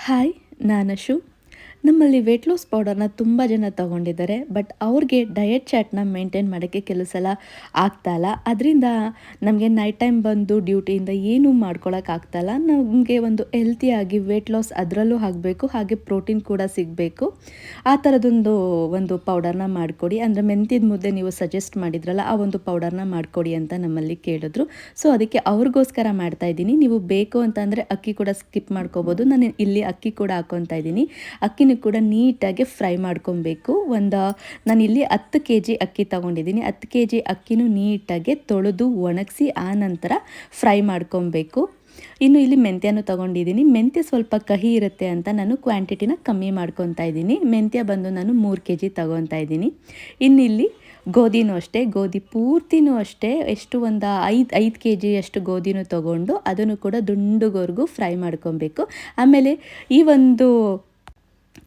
Hi, ನಾನು ಅಶು. ನಮ್ಮಲ್ಲಿ weight loss ಪೌಡರ್ನ ತುಂಬ ಜನ ತೊಗೊಂಡಿದ್ದಾರೆ. ಬಟ್ ಅವ್ರಿಗೆ ಡಯಟ್ ಚಾರ್ಟ್ನ ಮೇಂಟೈನ್ ಮಾಡೋಕ್ಕೆ ಕೆಲವು ಸಲ ಆಗ್ತಾಯಿಲ್ಲ. ಅದರಿಂದ ನಮಗೆ ನೈಟ್ ಟೈಮ್ ಬಂದು ಡ್ಯೂಟಿಯಿಂದ ಏನೂ ಮಾಡ್ಕೊಳಕ್ಕಾಗ್ತಾಯಿಲ್ಲ. ನಮಗೆ ಒಂದು ಹೆಲ್ತಿಯಾಗಿ ವೇಟ್ ಲಾಸ್ ಅದರಲ್ಲೂ ಆಗಬೇಕು, ಹಾಗೆ ಪ್ರೋಟೀನ್ ಕೂಡ ಸಿಗಬೇಕು. ಆ ಥರದೊಂದು ಪೌಡರ್ನ ಮಾಡಿಕೊಡಿ. ಅಂದರೆ ಮೆಂತ್ಯದ ಮುದ್ದೆ ನೀವು ಸಜೆಸ್ಟ್ ಮಾಡಿದ್ರಲ್ಲ, ಆ ಒಂದು ಪೌಡರ್ನ ಮಾಡಿಕೊಡಿ ಅಂತ ನಮ್ಮಲ್ಲಿ ಕೇಳಿದ್ರು. ಸೊ ಅದಕ್ಕೆ ಅವ್ರಿಗೋಸ್ಕರ ಮಾಡ್ತಾಯಿದ್ದೀನಿ. ನೀವು ಬೇಕು ಅಂತಂದರೆ ಅಕ್ಕಿ ಕೂಡ ಸ್ಕಿಪ್ ಮಾಡ್ಕೋಬೋದು. ನಾನು ಇಲ್ಲಿ ಅಕ್ಕಿ ಕೂಡ ಹಾಕ್ಕೊತಾ ಇದ್ದೀನಿ. ಅಕ್ಕಿನೂ ಕೂಡ ನೀಟಾಗಿ ಫ್ರೈ ಮಾಡ್ಕೊಬೇಕು. ನಾನಿಲ್ಲಿ 10 kg ಅಕ್ಕಿ ತೊಗೊಂಡಿದ್ದೀನಿ. 10 kg ಅಕ್ಕಿನೂ ನೀಟಾಗಿ ತೊಳೆದು ಒಣಗಿಸಿ ಆ ನಂತರ ಫ್ರೈ ಮಾಡ್ಕೊಬೇಕು. ಇನ್ನು ಇಲ್ಲಿ ಮೆಂತ್ಯನೂ ತೊಗೊಂಡಿದ್ದೀನಿ. ಮೆಂತ್ಯ ಸ್ವಲ್ಪ ಕಹಿ ಇರುತ್ತೆ ಅಂತ ನಾನು ಕ್ವಾಂಟಿಟಿನ ಕಮ್ಮಿ ಮಾಡ್ಕೊತಾ ಇದ್ದೀನಿ. ಮೆಂತ್ಯ ಬಂದು ನಾನು 3 kg ತೊಗೊತಾ ಇದ್ದೀನಿ. ಇನ್ನಿಲ್ಲಿ ಗೋಧಿನೂ ಅಷ್ಟೇ, ಗೋಧಿ ಪೂರ್ತಿನೂ ಅಷ್ಟೇ, ಎಷ್ಟು ಒಂದು 5 kg ಅಷ್ಟು ಗೋಧಿನೂ ತೊಗೊಂಡು ಅದನ್ನು ಕೂಡ ದುಂಡುಗೋರ್ಗೂ ಫ್ರೈ ಮಾಡ್ಕೊಬೇಕು. ಆಮೇಲೆ ಈ ಒಂದು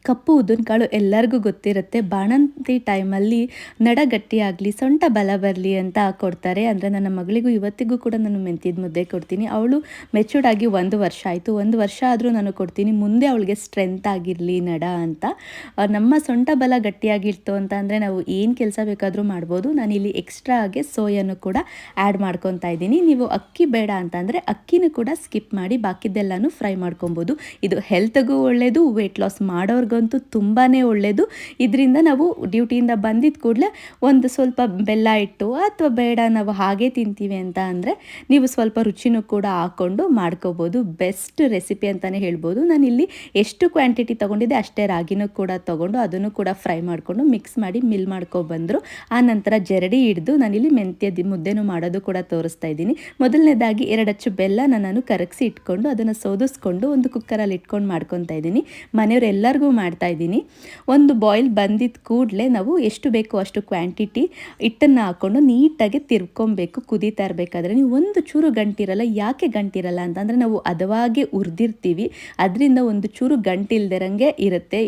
ಕಪ್ಪು ಉದ್ದಿನಕಾಳು ಎಲ್ಲರಿಗೂ ಗೊತ್ತಿರುತ್ತೆ. ಬಾಣಂತಿ ಟೈಮಲ್ಲಿ ನಡ ಗಟ್ಟಿಯಾಗಲಿ, ಸೊಂಟ ಬಲ ಬರಲಿ ಅಂತ ಕೊಡ್ತಾರೆ. ಅಂದರೆ ನನ್ನ ಮಗಳಿಗೂ ಇವತ್ತಿಗೂ ಕೂಡ ನಾನು ಮೆಂತ್ಯದ ಮುದ್ದೆ ಕೊಡ್ತೀನಿ. ಅವಳು ಮೆಚೂರ್ಡ್ ಆಗಿ 1 ವರ್ಷ ಆಯಿತು. 1 ವರ್ಷ ಆದರೂ ನಾನು ಕೊಡ್ತೀನಿ, ಮುಂದೆ ಅವಳಿಗೆ ಸ್ಟ್ರೆಂತ್ ಆಗಿರಲಿ ನಡ ಅಂತ. ನಮ್ಮ ಸೊಂಟ ಬಲ ಗಟ್ಟಿಯಾಗಿರ್ತು ಅಂತ ಅಂದರೆ ನಾವು ಏನು ಕೆಲಸ ಬೇಕಾದರೂ ಮಾಡ್ಬೋದು. ನಾನಿಲ್ಲಿ ಎಕ್ಸ್ಟ್ರಾ ಆಗಿ ಸೋಯನ್ನು ಕೂಡ ಆ್ಯಡ್ ಮಾಡ್ಕೊತಾ ಇದ್ದೀನಿ. ನೀವು ಅಕ್ಕಿ ಬೇಡ ಅಂತಂದರೆ ಅಕ್ಕಿನೂ ಕೂಡ ಸ್ಕಿಪ್ ಮಾಡಿ ಬಾಕಿದ್ದೆಲ್ಲನೂ ಫ್ರೈ ಮಾಡ್ಕೊಬೋದು. ಇದು ಹೆಲ್ತ್ಗೂ ಒಳ್ಳೆಯದು, ವೇಟ್ ಲಾಸ್ ಮಾಡೋರ್ಗಂತೂ ತುಂಬಾ ಒಳ್ಳೆಯದು. ಇದರಿಂದ ನಾವು ಡ್ಯೂಟಿಯಿಂದ ಬಂದಿದ್ದ ಕೂಡಲೇ ಒಂದು ಸ್ವಲ್ಪ ಬೆಲ್ಲ ಇಟ್ಟು, ಅಥವಾ ಬೇಡ ನಾವು ಹಾಗೆ ತಿಂತೀವಿ ಅಂತ ಅಂದರೆ ನೀವು ಸ್ವಲ್ಪ ರುಚಿನೂ ಕೂಡ ಹಾಕ್ಕೊಂಡು ಮಾಡ್ಕೋಬೋದು. ಬೆಸ್ಟ್ ರೆಸಿಪಿ ಅಂತಲೇ ಹೇಳ್ಬೋದು. ನಾನಿಲ್ಲಿ ಎಷ್ಟು ಕ್ವಾಂಟಿಟಿ ತೊಗೊಂಡಿದ್ದೆ ಅಷ್ಟೇ ರಾಗಿನೂ ಕೂಡ ತೊಗೊಂಡು ಅದನ್ನು ಕೂಡ ಫ್ರೈ ಮಾಡಿಕೊಂಡು ಮಿಕ್ಸ್ ಮಾಡಿ ಮಿಲ್ ಮಾಡ್ಕೊಬಂದರು. ಆ ನಂತರ ಜರಡಿ ಹಿಡಿದು ನಾನಿಲ್ಲಿ ಮೆಂತ್ಯದ ಮುದ್ದೆನೂ ಮಾಡೋದು ಕೂಡ ತೋರಿಸ್ತಾ ಇದ್ದೀನಿ. ಮೊದಲನೇದಾಗಿ 2 ಅಚ್ಚು ಬೆಲ್ಲನ ನಾನು ಕರಗಿಸಿ ಇಟ್ಕೊಂಡು ಅದನ್ನು ಸೋದಿಸ್ಕೊಂಡು ಒಂದು ಕುಕ್ಕರಲ್ಲಿ ಇಟ್ಕೊಂಡು ಮಾಡ್ಕೊತಾ ಇದ್ದೀನಿ. ಮನೆಯವರೆಲ್ಲರಿಗೂ ಮಾಡ್ತಾ ಇದ್ದೀನಿ. ಒಂದು ಬಾಯ್ಲ್ ಬಂದಿದ್ದ ಕೂಡಲೇ ನಾವು ಎಷ್ಟು ಬೇಕೋ ಅಷ್ಟು ಕ್ವಾಂಟಿಟಿ ಹಿಟ್ಟನ್ನು ಹಾಕ್ಕೊಂಡು ನೀಟಾಗಿ ತಿರ್ಕೊಬೇಕು. ಕುದೀತಾ ಇರಬೇಕಾದ್ರೆ ನೀವು ಒಂದು ಚೂರು ಗಂಟಿರಲ್ಲ. ಯಾಕೆ ಗಂಟಿರಲ್ಲ ಅಂತಂದರೆ ನಾವು ಹದವಾಗಿ ಹುರಿದಿರ್ತೀವಿ, ಅದರಿಂದ ಒಂದು ಚೂರು ಗಂಟಿಲ್ದಿರಂಗೆ ಇರುತ್ತೆ.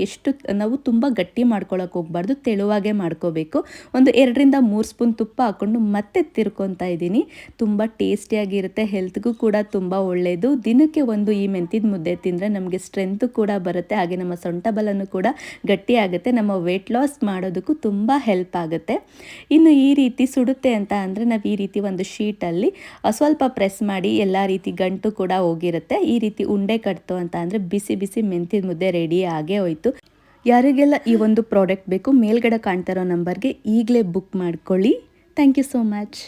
ನಾವು ತುಂಬ ಗಟ್ಟಿ ಮಾಡ್ಕೊಳಕ್ಕೆ ಹೋಗ್ಬಾರ್ದು, ತೆಳುವಾಗೆ ಮಾಡ್ಕೋಬೇಕು. ಒಂದು 2ರಿಂದ 3 ಸ್ಪೂನ್ ತುಪ್ಪ ಹಾಕ್ಕೊಂಡು ಮತ್ತೆ ತಿರ್ಕೊತಾ ಇದ್ದೀನಿ. ತುಂಬ ಟೇಸ್ಟಿಯಾಗಿರುತ್ತೆ, ಹೆಲ್ತ್ಗೂ ಕೂಡ ತುಂಬ ಒಳ್ಳೆಯದು. ದಿನಕ್ಕೆ ಒಂದು ಈ ಮೆಂತ್ಯದ ಮುದ್ದೆ ತಿಂದರೆ ನಮಗೆ ಸ್ಟ್ರೆಂತು ಕೂಡ ಬರುತ್ತೆ, ಹಾಗೆ ನಮ್ಮ ಸೊಂಟ ಬಲನೂ ಕೂಡ ಗಟ್ಟಿಯಾಗುತ್ತೆ. ನಮ್ಮ ವೇಟ್ ಲಾಸ್ ಮಾಡೋದಕ್ಕೂ ತುಂಬ ಹೆಲ್ಪ್ ಆಗುತ್ತೆ. ಇನ್ನು ಈ ರೀತಿ ಸುಡುತ್ತೆ ಅಂತ ಅಂದರೆ ನಾವು ಈ ರೀತಿ ಒಂದು ಶೀಟಲ್ಲಿ ಸ್ವಲ್ಪ ಪ್ರೆಸ್ ಮಾಡಿ, ಎಲ್ಲ ರೀತಿ ಗಂಟು ಕೂಡ ಹೋಗಿರುತ್ತೆ. ಈ ರೀತಿ ಉಂಡೆ ಕಟ್ತು ಅಂತ ಅಂದರೆ ಬಿಸಿ ಬಿಸಿ ಮೆಂತ್ಯದ ಮುದ್ದೆ ರೆಡಿ ಆಗೇ ಹೋಯ್ತು. ಯಾರಿಗೆಲ್ಲ ಈ ಒಂದು ಪ್ರಾಡಕ್ಟ್ ಬೇಕು ಮೇಲ್ಗಡೆ ಕಾಣ್ತಾ ಇರೋ ನಂಬರ್ಗೆ ಈಗಲೇ ಬುಕ್ ಮಾಡ್ಕೊಳ್ಳಿ. Thank you so much.